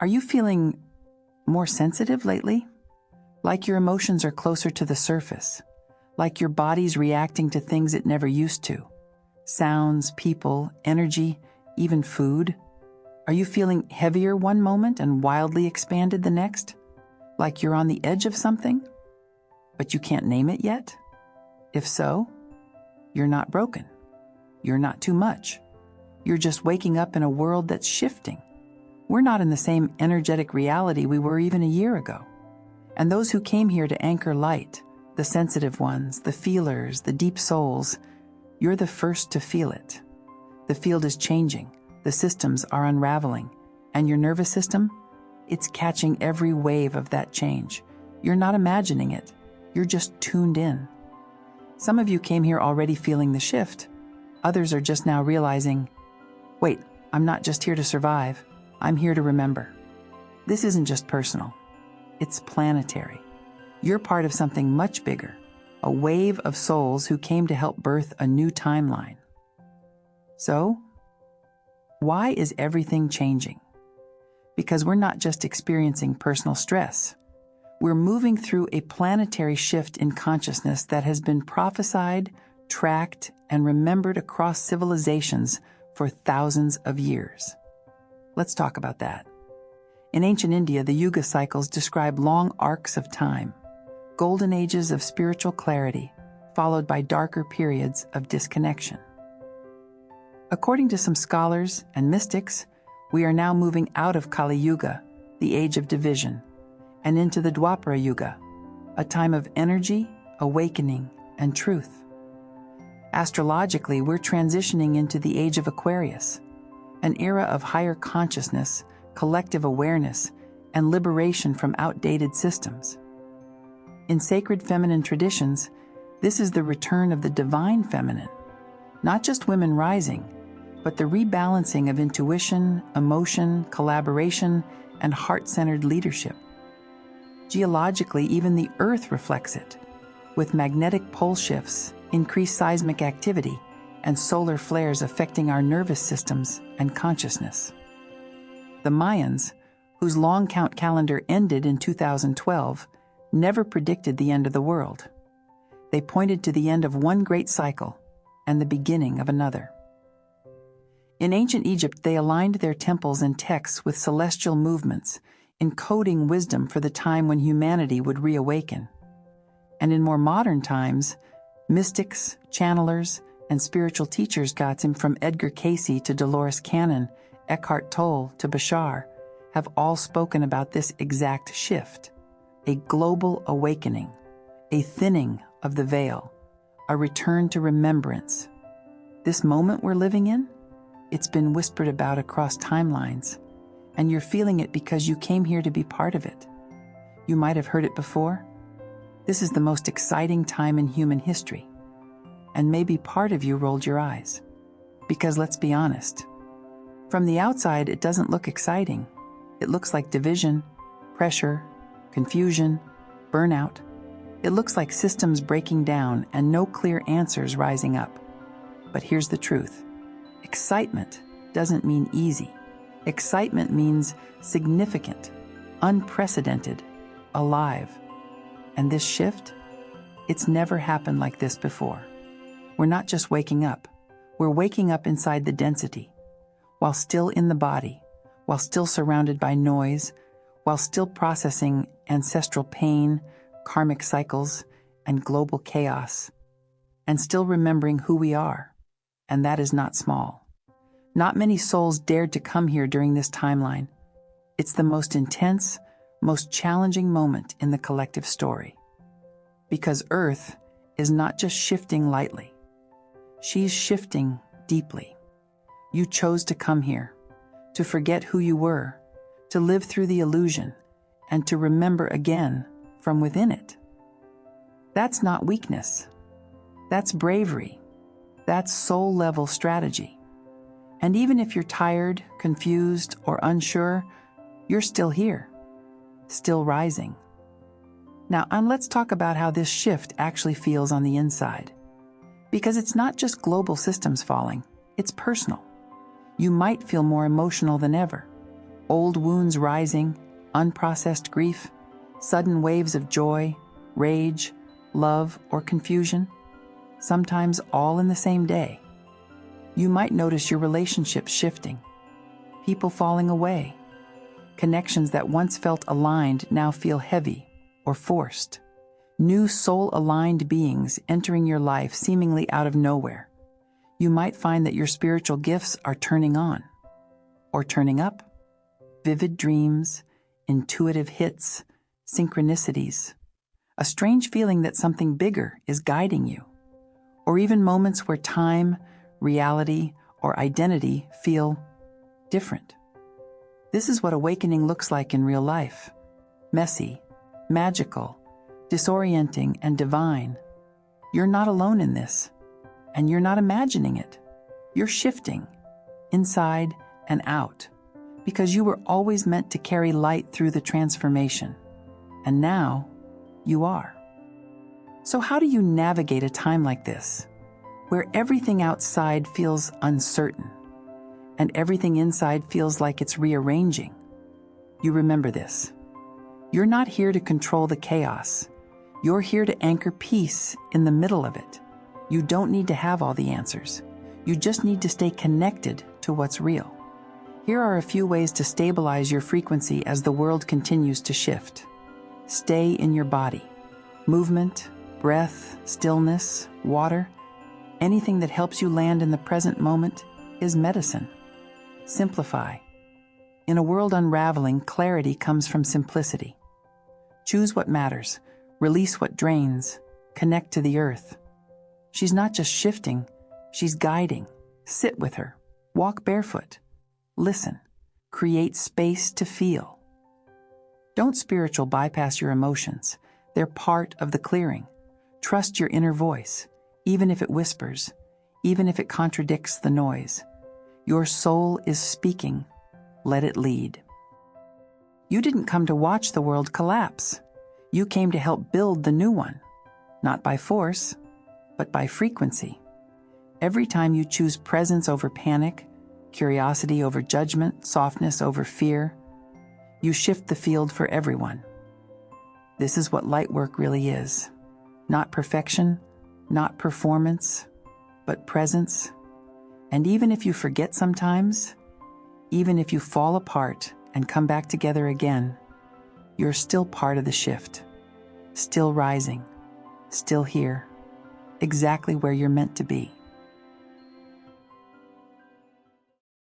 Are you feeling more sensitive lately? Like your emotions are closer to the surface? Like your body's reacting to things it never used to? Sounds, people, energy, even food? Are you feeling heavier one moment and wildly expanded the next? Like you're on the edge of something, but you can't name it yet? If so, you're not broken. You're not too much. You're just waking up in a world that's shifting. We're not in the same energetic reality we were even a year ago. And those who came here to anchor light, the sensitive ones, the feelers, the deep souls, you're the first to feel it. The field is changing, the systems are unraveling, and your nervous system, it's catching every wave of that change. You're not imagining it, you're just tuned in. Some of you came here already feeling the shift. Others are just now realizing, wait, I'm not just here to survive, I'm here to remember. This isn't just personal, it's planetary. You're part of something much bigger, a wave of souls who came to help birth a new timeline. So, why is everything changing? Because we're not just experiencing personal stress. We're moving through a planetary shift in consciousness that has been prophesied, tracked, and remembered across civilizations for thousands of years. Let's talk about that. In ancient India, the Yuga cycles describe long arcs of time, golden ages of spiritual clarity, followed by darker periods of disconnection. According to some scholars and mystics, we are now moving out of Kali Yuga, the age of division, and into the Dwapara Yuga, a time of energy, awakening, and truth. Astrologically, we're transitioning into the age of Aquarius, an era of higher consciousness, collective awareness, and liberation from outdated systems. In sacred feminine traditions, this is the return of the divine feminine, not just women rising, but the rebalancing of intuition, emotion, collaboration, and heart-centered leadership. Geologically, even the Earth reflects it, with magnetic pole shifts, increased seismic activity, and solar flares affecting our nervous systems and consciousness. The Mayans, whose long count calendar ended in 2012, never predicted the end of the world. They pointed to the end of one great cycle and the beginning of another. In ancient Egypt, they aligned their temples and texts with celestial movements, encoding wisdom for the time when humanity would reawaken. And in more modern times, mystics, channelers, and spiritual teachers got him from Edgar Cayce to Dolores Cannon, Eckhart Tolle to Bashar, have all spoken about this exact shift, a global awakening, a thinning of the veil, a return to remembrance. This moment we're living in, it's been whispered about across timelines, and you're feeling it because you came here to be part of it. You might have heard it before. This is the most exciting time in human history. And maybe part of you rolled your eyes. Because let's be honest, from the outside it doesn't look exciting. It looks like division, pressure, confusion, burnout. It looks like systems breaking down and no clear answers rising up. But here's the truth. Excitement doesn't mean easy. Excitement means significant, unprecedented, alive. And this shift, it's never happened like this before. We're not just waking up, we're waking up inside the density, while still in the body, while still surrounded by noise, while still processing ancestral pain, karmic cycles, and global chaos, and still remembering who we are, and that is not small. Not many souls dared to come here during this timeline. It's the most intense, most challenging moment in the collective story. Because Earth is not just shifting lightly. She's shifting deeply. You chose to come here, to forget who you were, to live through the illusion, and to remember again from within it. That's not weakness. That's bravery. That's soul-level strategy. And even if you're tired, confused, or unsure, you're still here, still rising. Now, let's talk about how this shift actually feels on the inside. Because it's not just global systems falling, it's personal. You might feel more emotional than ever, Old wounds rising, unprocessed grief, sudden waves of joy, rage, love, or confusion, sometimes all in the same day. You might notice your relationships shifting, people falling away, connections that once felt aligned now feel heavy or forced. New soul-aligned beings entering your life seemingly out of nowhere. You might find that your spiritual gifts are turning on or turning up. Vivid dreams, intuitive hits, synchronicities, a strange feeling that something bigger is guiding you, or even moments where time, reality, or identity feel different. This is what awakening looks like in real life. Messy, magical, disorienting, and divine. You're not alone in this, and you're not imagining it. You're shifting, inside and out, because you were always meant to carry light through the transformation. And now, you are. So how do you navigate a time like this, where everything outside feels uncertain, and everything inside feels like it's rearranging? You remember this. You're not here to control the chaos. You're here to anchor peace in the middle of it. You don't need to have all the answers. You just need to stay connected to what's real. Here are a few ways to stabilize your frequency as the world continues to shift. Stay in your body. Movement, breath, stillness, water, anything that helps you land in the present moment is medicine. Simplify. In a world unraveling, clarity comes from simplicity. Choose what matters, release what drains, connect to the earth. She's not just shifting, she's guiding. Sit with her, walk barefoot, listen, create space to feel. Don't spiritual bypass your emotions. They're part of the clearing. Trust your inner voice, even if it whispers, even if it contradicts the noise. Your soul is speaking. Let it lead. You didn't come to watch the world collapse. You came to help build the new one, not by force, but by frequency. Every time you choose presence over panic, curiosity over judgment, softness over fear, you shift the field for everyone. This is what light work really is. Not perfection, not performance, but presence. And even if you forget sometimes, even if you fall apart and come back together again, you're still part of the shift, still rising, still here, exactly where you're meant to be.